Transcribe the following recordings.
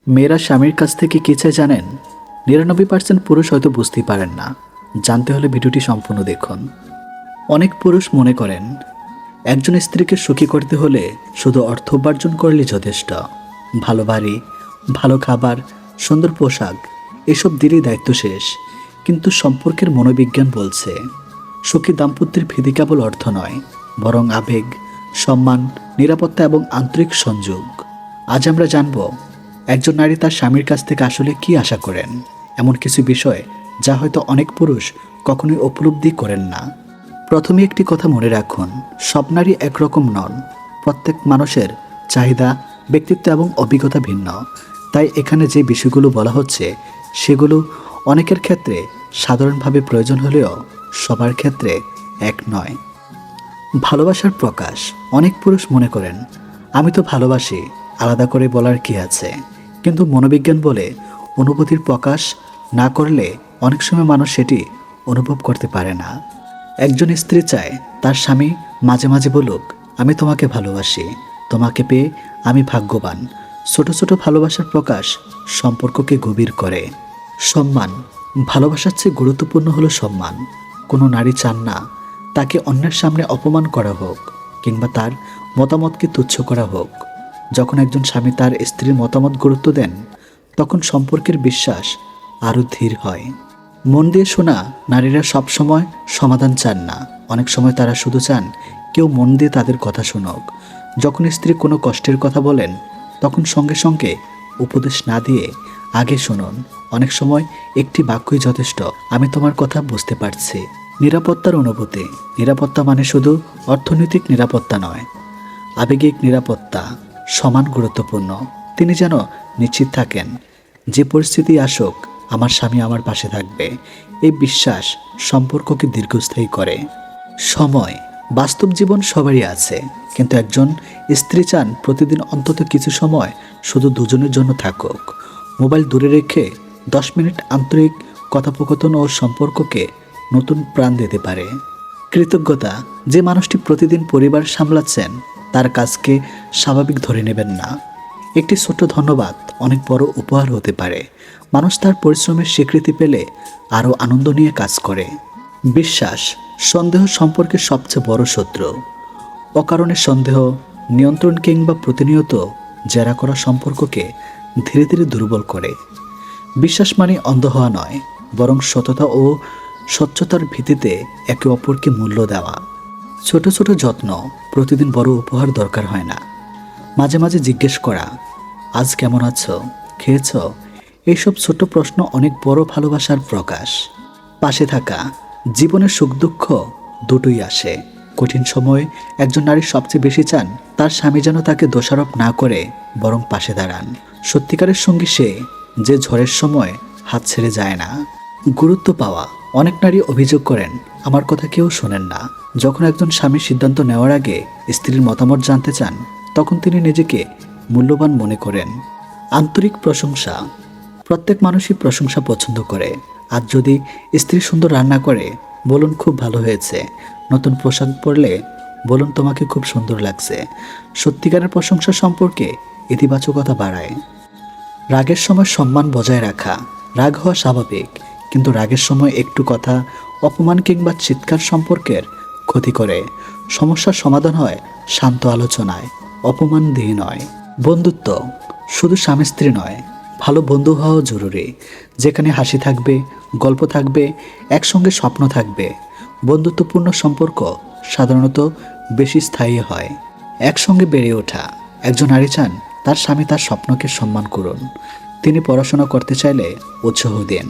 মেয়েরা স্বামীর কাছ থেকে কী চায় জানেন? ৯৯% পুরুষ হয়তো বুঝতেই পারেন না। জানতে হলে ভিডিওটি সম্পূর্ণ দেখুন। অনেক পুরুষ মনে করেন একজন স্ত্রীকে সুখী করতে হলে শুধু অর্থ উপার্জন করলেই যথেষ্ট। ভালো বাড়ি, ভালো খাবার, সুন্দর পোশাক এসব দিলেই দায়িত্ব শেষ। কিন্তু সম্পর্কের মনোবিজ্ঞান বলছে সুখী দাম্পত্যের ভিত্তি কেবল অর্থ নয়, বরং আবেগ, সম্মান, নিরাপত্তা এবং আন্তরিক সংযোগ। আজ আমরা জানব একজন নারী তার স্বামীর কাছ থেকে আসলে কি আশা করেন, এমন কিছু বিষয় যা হয়তো অনেক পুরুষ কখনোই উপলব্ধি করেন না। প্রথমে একটি কথা মনে রাখুন, সব নারী একরকম নন। প্রত্যেক মানুষের চাহিদা, ব্যক্তিত্ব এবং অভিজ্ঞতা ভিন্ন। তাই এখানে যে বিষয়গুলো বলা হচ্ছে সেগুলো অনেকের ক্ষেত্রে সাধারণভাবে প্রয়োজন হলেও সবার ক্ষেত্রে এক নয়। ভালোবাসার প্রকাশ। অনেক পুরুষ মনে করেন আমি তো ভালোবাসি, আলাদা করে বলার কি আছে। কিন্তু মনোবিজ্ঞান বলে অনুভূতির প্রকাশ না করলে অনেক সময় মানুষ সেটি অনুভব করতে পারে না। একজন স্ত্রী চায় তার স্বামী মাঝে মাঝে বলুক আমি তোমাকে ভালোবাসি, তোমাকে পেয়ে আমি ভাগ্যবান। ছোট ছোট ভালোবাসার প্রকাশ সম্পর্ককে গভীর করে। সম্মান। ভালোবাসার চেয়ে গুরুত্বপূর্ণ হলো সম্মান। কোনো নারী চান না তাকে অন্যের সামনে অপমান করা হোক কিংবা তার মতামতকে তুচ্ছ করা হোক। যখন একজন স্বামী তার স্ত্রীর মতামত গুরুত্ব দেন তখন সম্পর্কের বিশ্বাস আরও ধীর হয়। মন দিয়ে শোনা। নারীরা সবসময় সমাধান চান না, অনেক সময় তারা শুধু চান কেউ মন দিয়ে তাদের কথা শুনুক। যখন স্ত্রী কোনো কষ্টের কথা বলেন তখন সঙ্গে সঙ্গে উপদেশ না দিয়ে আগে শুনুন। অনেক সময় একটি বাক্যই যথেষ্ট, আমি তোমার কথা বুঝতে পারছি। নিরাপত্তার অনুভূতি। নিরাপত্তা মানে শুধু অর্থনৈতিক নিরাপত্তা নয়, আবেগিক নিরাপত্তা সমান গুরুত্বপূর্ণ। তিনি যেন নিশ্চিত থাকেন যে পরিস্থিতি আসুক আমার স্বামী আমার পাশে থাকবে। এই বিশ্বাস সম্পর্ককে দীর্ঘস্থায়ী করে। সময়। বাস্তব জীবন সবারই আছে, কিন্তু একজন স্ত্রী চান প্রতিদিন অন্তত কিছু সময় শুধু দুজনের জন্য থাকুক। মোবাইল দূরে রেখে 10 মিনিট আন্তরিক কথোপকথন ও সম্পর্ককে নতুন প্রাণ দিতে পারে। কৃতজ্ঞতা। যে মানুষটি প্রতিদিন পরিবার সামলাচ্ছেন তার কাজকে স্বাভাবিক ধরে নেবেন না। একটি ছোট ধন্যবাদ অনেক বড় উপহার হতে পারে। মানুষ তার পরিশ্রমের স্বীকৃতি পেলে আরও আনন্দ নিয়ে কাজ করে। বিশ্বাস। সন্দেহ সম্পর্কের সবচেয়ে বড় শত্রু। অকারণে সন্দেহ, নিয়ন্ত্রণ কিংবা প্রতিনিয়ত জেরা করা সম্পর্ককে ধীরে ধীরে দুর্বল করে। বিশ্বাস মানে অন্ধ হওয়া নয়, বরং সততা ও স্বচ্ছতার ভিত্তিতে একে অপরকে মূল্য দেওয়া। ছোট ছোট যত্ন। প্রতিদিন বড় উপহার দরকার হয় না। মাঝে মাঝে জিজ্ঞেস করা আজ কেমন আছো, খেয়েছ, এইসব ছোট প্রশ্ন অনেক বড় ভালোবাসার প্রকাশ। পাশে থাকা। জীবনের সুখ দুঃখ দুটোই আসে। কঠিন সময়ে একজন নারী সবচেয়ে বেশি চান তার স্বামী যেন তাকে দোষারোপ না করে বরং পাশে দাঁড়ান। সত্যিকারের সঙ্গী সে যে ঝড়ের সময় হাত ছেড়ে যায় না। গুরুত্ব পাওয়া। অনেক নারী অভিযোগ করেন আমার কথা কেউ শোনেন না। যখন একজন স্বামী সিদ্ধান্ত নেওয়ার আগে স্ত্রীর মতামত জানতে চান তখন তিনি নিজেকে মূল্যবান মনে করেন। আন্তরিক প্রশংসা। প্রত্যেক মানুষই প্রশংসা পছন্দ করে। আজ যদি স্ত্রী সুন্দর রান্না করে বলুন খুব ভালো হয়েছে, নতুন পোশাক পরলে বলুন তোমাকে খুব সুন্দর লাগছে। সত্যিকারের প্রশংসা সম্পর্কে ইতিবাচকতা বাড়ায়। রাগের সময় সম্মান বজায় রাখা। রাগ হওয়া স্বাভাবিক, কিন্তু রাগের সময় একটু কথা, অপমান কিংবা চিৎকার সম্পর্কের ক্ষতি করে। সমস্যার সমাধান হয় শান্ত আলোচনায়, অপমান দিয়ে নয়। বন্ধুত্ব। শুধু স্বামী স্ত্রী নয়, ভালো বন্ধু হওয়াও জরুরি। যেখানে হাসি থাকবে, গল্প থাকবে, একসঙ্গে স্বপ্ন থাকবে। বন্ধুত্বপূর্ণ সম্পর্ক সাধারণত বেশি স্থায়ী হয়। একসঙ্গে বেড়ে ওঠা। একজন নারী চান তার স্বামী তার স্বপ্নকে সম্মান করুন। তিনি পড়াশোনা করতে চাইলে উৎসাহ দিন,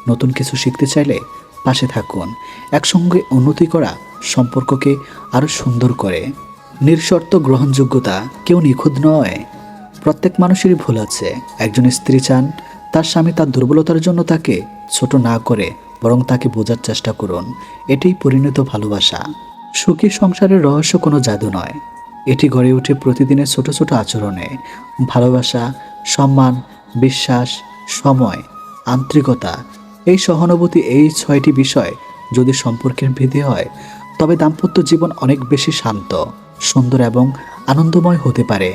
নতুন কিছু শিখতে চাইলে পাশে থাকুন। একসঙ্গে উন্নতি করা সম্পর্ককে আরও সুন্দর করে। নিঃশর্ত গ্রহণযোগ্যতা। কেউ নিখুঁত নয়, প্রত্যেক মানুষেরই ভুল আছে। একজন স্ত্রী চান তার স্বামী তার দুর্বলতার জন্য তাকে ছোট না করে বরং তাকে বোঝার চেষ্টা করুন। এটাই পরিণত ভালোবাসা। সুখী সংসারের রহস্য কোনো জাদু নয়, এটি গড়ে ওঠে প্রতিদিনের ছোট ছোট আচরণে। ভালোবাসা, সম্মান, বিশ্বাস, সময়, আন্তরিকতা, এই সহানুভূতি, এই 6টি বিষয় যদি সম্পর্কের ভিত্তি হয় তবে দাম্পত্য জীবন অনেক বেশি শান্ত, সুন্দর এবং আনন্দময় হতে পারে।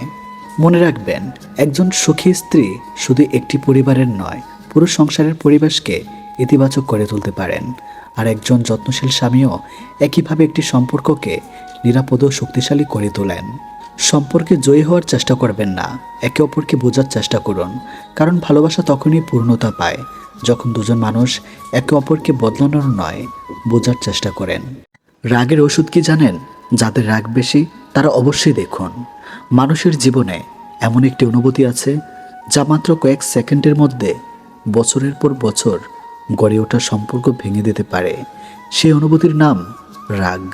মনে রাখবেন, একজন সুখী স্ত্রী শুধু একটি পরিবারের নয়, পুরো সংসারের পরিবেশকে ইতিবাচক করে তুলতে পারেন। আর একজন যত্নশীল স্বামীও একইভাবে একটি সম্পর্ককে নিরাপদ ও শক্তিশালী করে তোলেন। সম্পর্কে জয়ী হওয়ার চেষ্টা করবেন না, একে অপরকে বোঝার চেষ্টা করুন। কারণ ভালোবাসা তখনই পূর্ণতা পায় যখন দুজন মানুষ একে অপরকে বদলানোর নয়, বোঝার চেষ্টা করেন। রাগের ওষুধ কি জানেন? যাদের রাগ বেশি তারা অবশ্যই দেখুন। মানুষের জীবনে এমন একটি অনুভূতি আছে যা মাত্র কয়েক সেকেন্ডের মধ্যে বছরের পর বছর গড়ে ওঠা সম্পর্ক ভেঙে দিতে পারে। সেই অনুভূতির নাম রাগ।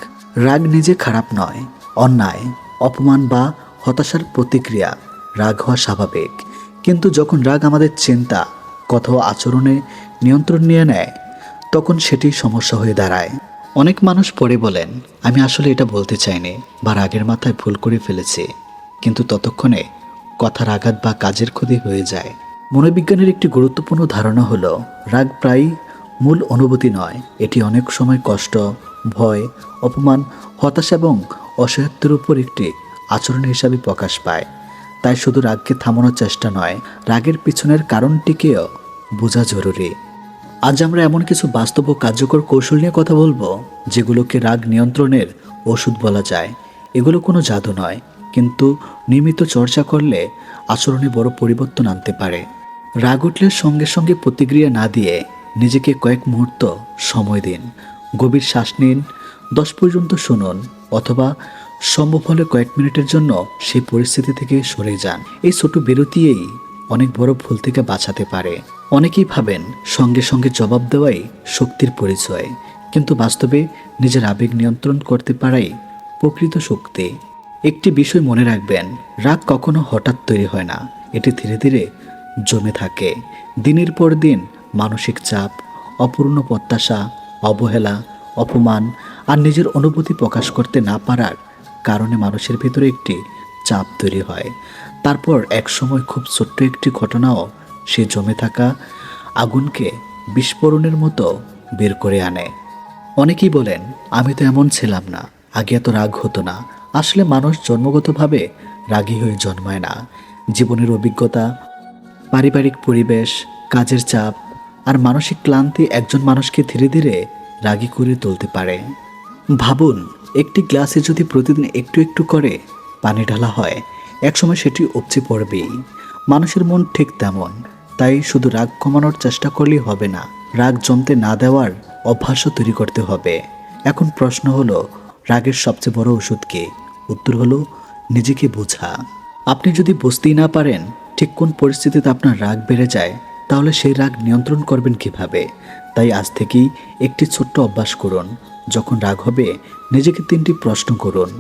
রাগ নিজে খারাপ নয়, অন্যায়, অপমান বা হতাশার প্রতিক্রিয়া। রাগ হওয়া স্বাভাবিক, কিন্তু যখন রাগ আমাদের চিন্তা, কথা ও আচরণে নিয়ন্ত্রণ নিয়ে নেয়, তখন সেটি সমস্যা হয়ে দাঁড়ায়। অনেক মানুষ পরে বলেন, আমি আসলে এটা বলতে চাইনি বা রাগের মাথায় ভুল করে ফেলেছি, কিন্তু ততক্ষণে কথার আঘাত বা কাজের ক্ষতি হয়ে যায়। মনোবিজ্ঞানের একটি গুরুত্বপূর্ণ ধারণা হলো, রাগ প্রায়ই মূল অনুভূতি নয়, এটি অনেক সময় কষ্ট, ভয়, অপমান, হতাশা এবং অসহায়ত্বের উপর একটি আচরণ হিসাবে প্রকাশ পায়। তাই শুধু রাগকে থামানোর চেষ্টা নয়, রাগের পিছনের কারণটিকেও বোঝা জরুরি। আজ আমরা এমন কিছু বাস্তব ও কার্যকর কৌশল নিয়ে কথা বলবো, যেগুলোকে রাগ নিয়ন্ত্রণের ওষুধ বলা যায়। এগুলো কোনো জাদু নয়, কিন্তু নিয়মিত চর্চা করলে আচরণে বড় পরিবর্তন আনতে পারে। রাগ উঠলে সঙ্গে সঙ্গে প্রতিক্রিয়া না দিয়ে নিজেকে কয়েক মুহূর্ত সময় দিন। গভীর শ্বাস নিন, 10 পর্যন্ত শুনুন, অথবা সম্ভব হলে কয়েক মিনিটের জন্য সেই পরিস্থিতি থেকে সরে যান। এই ছোট বিরতিই অনেক বড় ভুল থেকে বাঁচাতে পারে। অনেকেই ভাবেন সঙ্গে সঙ্গে জবাব দেওয়াই শক্তির পরিচয়, কিন্তু বাস্তবে নিজের আবেগ নিয়ন্ত্রণ করতে পারাই প্রকৃত শক্তি। একটি বিষয় মনে রাখবেন, রাগ কখনো হঠাৎ তৈরি হয় না, এটি ধীরে ধীরে জমে থাকে। দিনের পর দিন মানসিক চাপ, অপূর্ণ প্রত্যাশা, অবহেলা, অপমান আর নিজের অনুভূতি প্রকাশ করতে না পারার কারণে মানুষের ভিতরে একটি চাপ তৈরি হয়। তারপর এক সময় খুব ছোট্ট একটি ঘটনাও সে জমে থাকা আগুনকে বিস্ফোরণের মতো বের করে আনে। অনেকেই বলেন, আমি তো এমন ছিলাম না, আগে এত রাগ হতো না। আসলে মানুষ জন্মগতভাবে রাগী হয়ে জন্মায় না। জীবনের অভিজ্ঞতা, পারিবারিক পরিবেশ, কাজের চাপ আর মানসিক ক্লান্তি একজন মানুষকে ধীরে ধীরে রাগী করে তুলতে পারে। ভাবুন, একটি গ্লাসে যদি প্রতিদিন একটু একটু করে পানি ঢালা হয়, একসময় সেটি উপচে পড়বেই। মানুষের মন ঠিক তেমন। তাই শুধু রাগ কমানোর চেষ্টা করলেই হবে না, রাগ জমতে না দেওয়ার অভ্যাসও তৈরি করতে হবে। এখন প্রশ্ন হলো, রাগের সবচেয়ে বড় ওষুধ কি? উত্তর হলো, নিজেকে বোঝা। আপনি যদি বুঝতেই না পারেন ঠিক কোন পরিস্থিতিতে আপনার রাগ বেড়ে যায়, তাহলে সেই রাগ নিয়ন্ত্রণ করবেন কিভাবে? তাই আজ থেকেই একটি ছোট্ট অভ্যাস করুন। যখন রাগ হবে, নিজেকে 3টি প্রশ্ন করুন।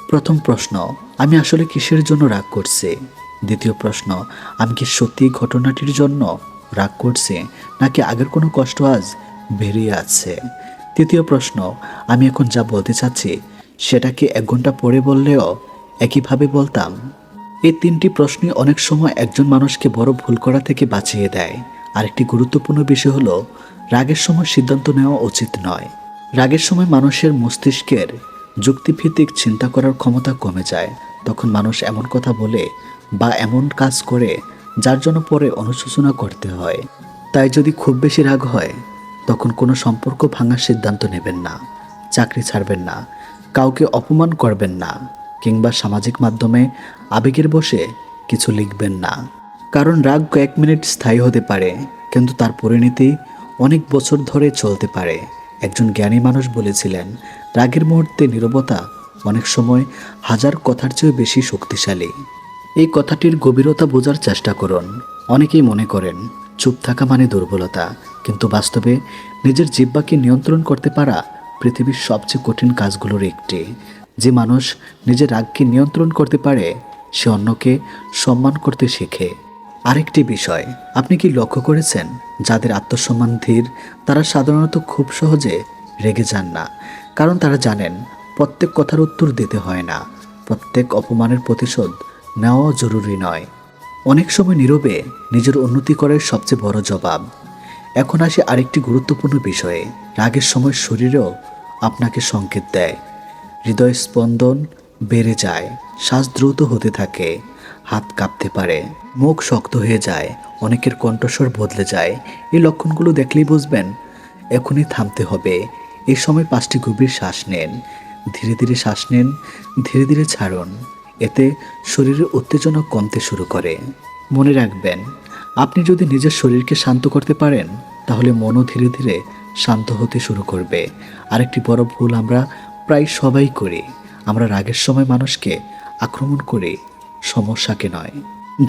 প্রথম প্রশ্ন, আমি আসলে কিসের জন্য রাগ করছি? দ্বিতীয় প্রশ্ন, আমি কি সত্যি ঘটনাটির জন্য রাগ করছি, নাকি আগের কোনো কষ্ট আজ বেরিয়ে আছে? তৃতীয় প্রশ্ন, আমি এখন যা বলতে চাচ্ছি সেটা কি 1 ঘন্টা পরে বললেও একইভাবে বলতাম? এই 3টি প্রশ্নই অনেক সময় একজন মানুষকে বড় ভুল করা থেকে বাঁচিয়ে দেয়। আরেকটি গুরুত্বপূর্ণ বিষয় হলো, রাগের সময় সিদ্ধান্ত নেওয়া উচিত নয়। রাগের সময় মানুষের মস্তিষ্কের যুক্তিভিত্তিক চিন্তা করার ক্ষমতা কমে যায়। তখন মানুষ এমন কথা বলে বা এমন কাজ করে যার জন্য পরে অনুশোচনা করতে হয়। তাই যদি খুব বেশি রাগ হয়, তখন কোনো সম্পর্ক ভাঙার সিদ্ধান্ত নেবেন না, চাকরি ছাড়বেন না, কাউকে অপমান করবেন না, কিংবা সামাজিক মাধ্যমে আবেগের বশে কিছু লিখবেন না। কারণ রাগ কয়েক মিনিট স্থায়ী হতে পারে, কিন্তু তার পরিণতি অনেক বছর ধরে চলতে পারে। একজন জ্ঞানী মানুষ বলেছিলেন, রাগের মুহূর্তে নীরবতা অনেক সময় 1000 কথার চেয়ে বেশি শক্তিশালী। এই কথাটির গভীরতা বোঝার চেষ্টা করুন। অনেকেই মনে করেন চুপ থাকা মানে দুর্বলতা, কিন্তু বাস্তবে নিজের জিহ্বাকে নিয়ন্ত্রণ করতে পারা পৃথিবীর সবচেয়ে কঠিন কাজগুলোর একটি। যে মানুষ নিজের রাগকে নিয়ন্ত্রণ করতে পারে, সে অন্যকে সম্মান করতে শেখে। আরেকটি বিষয়, আপনি কি লক্ষ্য করেছেন, যাদের আত্মসম্মান ধীর তারা সাধারণত খুব সহজে রেগে যান না। কারণ তারা জানেন প্রত্যেক কথার উত্তর দিতে হয় না, প্রত্যেক অপমানের প্রতিশোধ নেওয়া জরুরি নয়। অনেক সময় নীরবে নিজের উন্নতি করার সবচেয়ে বড় জবাব। এখন আসে আরেকটি গুরুত্বপূর্ণ বিষয়ে, রাগের সময় শরীরও আপনাকে সংকেত দেয়। হৃদয় স্পন্দন বেড়ে যায়, শ্বাস দ্রুত হতে থাকে, হাত কাঁপতে পারে, মুখ শক্ত হয়ে যায়, অনেকের কণ্ঠস্বর বদলে যায়। এই লক্ষণগুলো দেখলেই বুঝবেন এখনই থামতে হবে। এই সময় 5টি গভীর শ্বাস নেন, ধীরে ধীরে শ্বাস নেন, ধীরে ধীরে ছাড়ুন। এতে শরীরের উত্তেজনা কমতে শুরু করে। মনে রাখবেন, আপনি যদি নিজের শরীরকে শান্ত করতে পারেন তাহলে মনও ধীরে ধীরে শান্ত হতে শুরু করবে। আরেকটি বড় ভুল আমরা প্রায় সবাই করি, আমরা রাগের সময় মানুষকে আক্রমণ করি, সমস্যাকে নয়।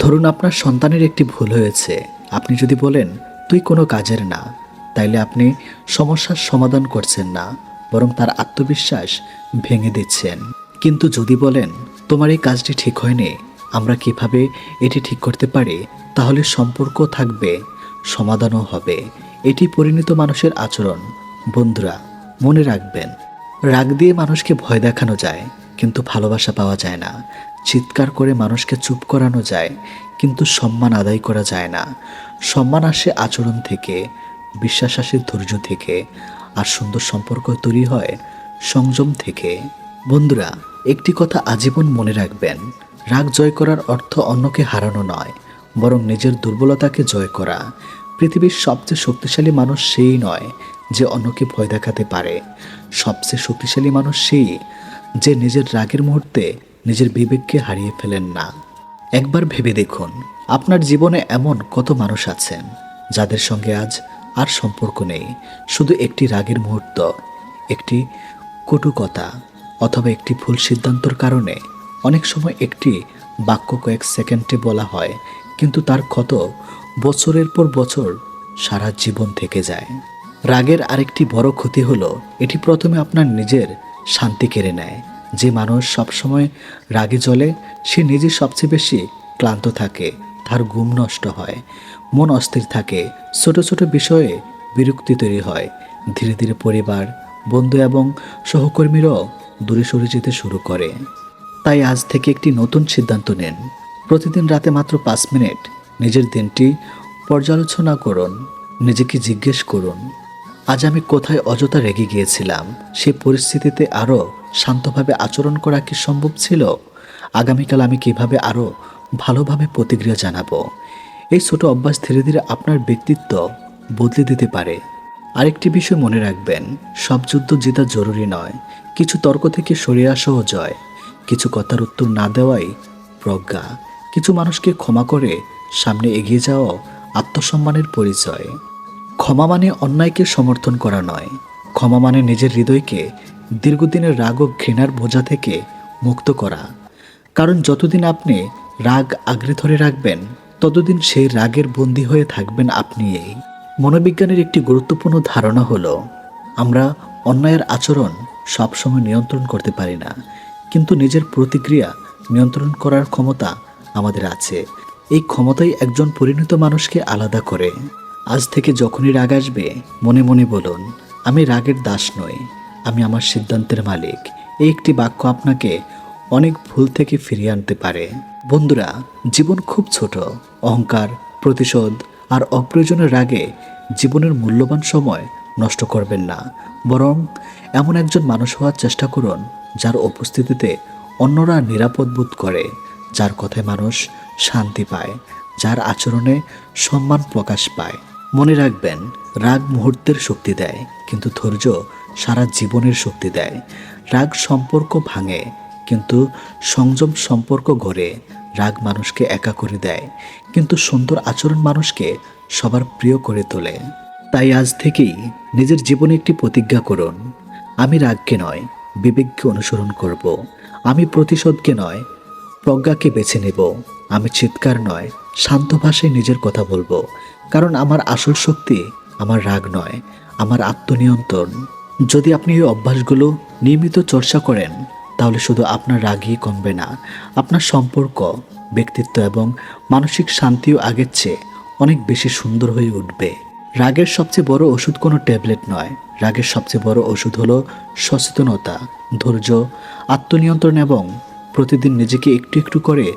ধরুন আপনার সন্তানের একটি ভুল হয়েছে, আপনি যদি বলেন তুই কোনো কাজের না, তাইলে আপনি সমস্যার সমাধান করছেন না, বরং তার আত্মবিশ্বাস ভেঙে দিচ্ছেন। কিন্তু যদি বলেন তোমার এই কাজটি ঠিক হয়নি, আমরা কিভাবে এটি ঠিক করতে পারি, তাহলে সম্পর্ক থাকবে, সমাধানও হবে। এটি পরিণত মানুষের আচরণ। বন্ধুরা, মনে রাখবেন, রাগ দিয়ে মানুষকে ভয় দেখানো যায়, কিন্তু ভালোবাসা পাওয়া যায় না। চিৎকার করে মানুষকে চুপ করানো যায়, কিন্তু সম্মান আদায় করা যায় না। সম্মান আসে আচরণ থেকে, বিশ্বাস আসে ধৈর্য থেকে, আর সুন্দর সম্পর্ক তৈরি হয় সংযম থেকে। বন্ধুরা, একটি কথা আজীবন মনে রাখবেন, রাগ জয় করার অর্থ অন্যকে হারানো নয়, বরং নিজের দুর্বলতাকে জয় করা। পৃথিবীর সবচেয়ে শক্তিশালী মানুষ সেই নয় যে অন্যকে ভয় দেখাতে পারে, সবচেয়ে শক্তিশালী মানুষ সেই যে নিজের রাগের মুহূর্তে নিজের বিবেককে হারিয়ে ফেলেন না। একবার ভেবে দেখুন, আপনার জীবনে এমন কত মানুষ আছেন যাদের সঙ্গে আজ আর সম্পর্ক নেই, শুধু একটি রাগের মুহূর্ত, একটি কটু কথা, অথবা একটি ভুল সিদ্ধান্তর কারণে। অনেক সময় একটি বাক্য কয়েক সেকেন্ডে বলা হয়, কিন্তু তার ক্ষত বছরের পর বছর সারা জীবন থেকে যায়। রাগের আরেকটি বড় ক্ষতি হলো, এটি প্রথমে আপনার নিজের শান্তি কেড়ে নেয়। যে মানুষ সবসময় রাগে জ্বলে, সে নিজে সবচেয়ে বেশি ক্লান্ত থাকে, তার ঘুম নষ্ট হয়, মন অস্থির থাকে, ছোট ছোট বিষয়ে বিরক্তি তৈরি হয়। ধীরে ধীরে পরিবার, বন্ধু এবং সহকর্মীরাও দূরে সরে যেতে শুরু করে। তাই আজ থেকে একটি নতুন সিদ্ধান্ত নেন, প্রতিদিন রাতে মাত্র 5 মিনিট নিজের দিনটি পর্যালোচনা করুন, নিজেকে জিজ্ঞেস করুন, আজ আমি কোথায় অযথা রেগে গিয়েছিলাম? সেই পরিস্থিতিতে আরও শান্তভাবে আচরণ করা কি সম্ভব ছিল? আগামীকাল আমি কিভাবে আরও ভালোভাবে প্রতিক্রিয়া জানাবো? এই ছোট অভ্যাস ধীরে ধীরে আপনার ব্যক্তিত্ব বদলে দিতে পারে। আরেকটি বিষয় মনে রাখবেন, সব যুদ্ধ জেতা জরুরি নয়। কিছু তর্ক থেকে সরে আসাও জয়, কিছু কথার উত্তর না দেওয়াই প্রজ্ঞা, কিছু মানুষকে ক্ষমা করে সামনে এগিয়ে যাওয়া আত্মসম্মানের পরিচয়। ক্ষমা মানে অন্যায়কে সমর্থন করা নয়, ক্ষমা মানে নিজের হৃদয়কে দীর্ঘদিনের রাগ ও ঘৃণার বোঝা থেকে মুক্ত করা। কারণ যতদিন আপনি রাগ আগলে ধরে রাখবেন, ততদিন সেই রাগের বন্দী হয়ে থাকবেন আপনিই। মনোবিজ্ঞানের একটি গুরুত্বপূর্ণ ধারণা হলো, আমরা অন্যায়ের আচরণ সবসময় নিয়ন্ত্রণ করতে পারি না, কিন্তু নিজের প্রতিক্রিয়া নিয়ন্ত্রণ করার ক্ষমতা আমাদের আছে। এই ক্ষমতাই একজন পরিণত মানুষকে আলাদা করে। আজ থেকে যখনই রাগ আসবে, মনে মনে বলুন, আমি রাগের দাস নই, আমি আমার সিদ্ধান্তের মালিক। এই একটি বাক্য আপনাকে অনেক ভুল থেকে ফিরিয়ে আনতে পারে। বন্ধুরা, জীবন খুব ছোট। অহংকার, প্রতিশোধ আর অপ্রয়োজনীয় রাগে জীবনের মূল্যবান সময় নষ্ট করবেন না, বরং এমন একজন মানুষ হওয়ার চেষ্টা করুন যার উপস্থিতিতে অন্যরা নিরাপদ বোধ করে, যার কথায় মানুষ শান্তি পায়, যার আচরণে সম্মান প্রকাশ পায়। মনে রাখবেন, রাগ মুহূর্তের শক্তি দেয়, কিন্তু ধৈর্য সারা জীবনের শক্তি দেয়। রাগ সম্পর্ক ভাঙে, কিন্তু সংযম সম্পর্ক গড়ে। রাগ মানুষকে একা করে দেয়, কিন্তু সুন্দর আচরণ মানুষকে সবার প্রিয় করে তোলে। তাই আজ থেকেই নিজের জীবনে একটি প্রতিজ্ঞা করুন, আমি রাগকে নয়, বিবেককে অনুসরণ করব। আমি প্রতিশোধকে নয়, প্রজ্ঞাকে বেছে নেব। আমি চিৎকার নয়, শান্ত ভাষায় নিজের কথা বলবো। কারণ আমার আসল শক্তি আমার রাগ নয়, আমার আত্মনিয়ন্ত্রণ। যদি আপনি এই অভ্যাসগুলো নিয়মিত চর্চা করেন, তাহলে শুধু আপনার রাগই কমবে না, আপনার সম্পর্ক, ব্যক্তিত্ব এবং মানসিক শান্তিও আগের চেয়ে অনেক বেশি সুন্দর হয়ে উঠবে। রাগের সবচেয়ে বড় ওষুধ কোনো ট্যাবলেট নয়, রাগের সবচেয়ে বড় ওষুধ হলো সচেতনতা, ধৈর্য, আত্মনিয়ন্ত্রণ এবং প্রতিদিন নিজেকে একটু একটু করে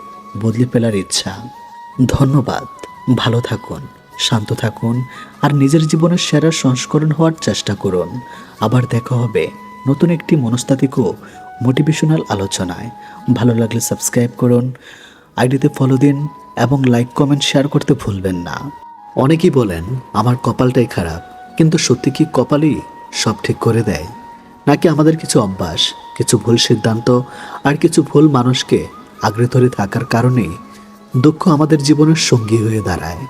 বদলে ফেলার ইচ্ছা। ধন্যবাদ। ভালো থাকুন, শান্ত থাকুন, আর নিজের জীবনের সেরা সংস্করণ হওয়ার চেষ্টা করুন। আবার দেখা হবে নতুন একটি মনস্তাত্ত্বিক ও মোটিভেশনাল আলোচনায়। ভালো লাগলে সাবস্ক্রাইব করুন, আইডিতে ফলো দিন এবং লাইক কমেন্ট শেয়ার করতে ভুলবেন না। অনেকেই বলেন আমার কপালটাই খারাপ, কিন্তু সত্যি কি কপালই সব ঠিক করে দেয়, নাকি আমাদের কিছু অভ্যাস, কিছু ভুল সিদ্ধান্ত আর কিছু ভুল মানুষকে আঁকড়ে ধরে থাকার কারণেই দুঃখ আমাদের জীবনের সঙ্গী হয়ে দাঁড়ায়?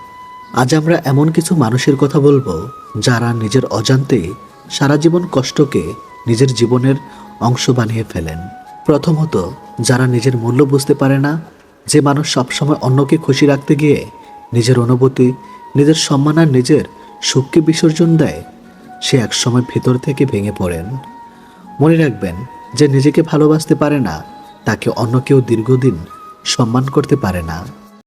আজ আমরা এমন কিছু মানুষের কথা বলবো যারা নিজের অজান্তেই সারা জীবন কষ্টকে নিজের জীবনের অংশ বানিয়ে ফেলেন। প্রথমত, যারা নিজের মূল্য বুঝতে পারে না। যে মানুষ সবসময় অন্যকে খুশি রাখতে গিয়ে নিজের অনুভূতি, নিজের সম্মান আর নিজের সুখকে বিসর্জন দেয়, সে একসময় ভেতর থেকে ভেঙে পড়েন। মনে রাখবেন, যে নিজেকে ভালোবাসতে পারে না তাকে অন্য কেউ দীর্ঘদিন সম্মান করতে পারে না।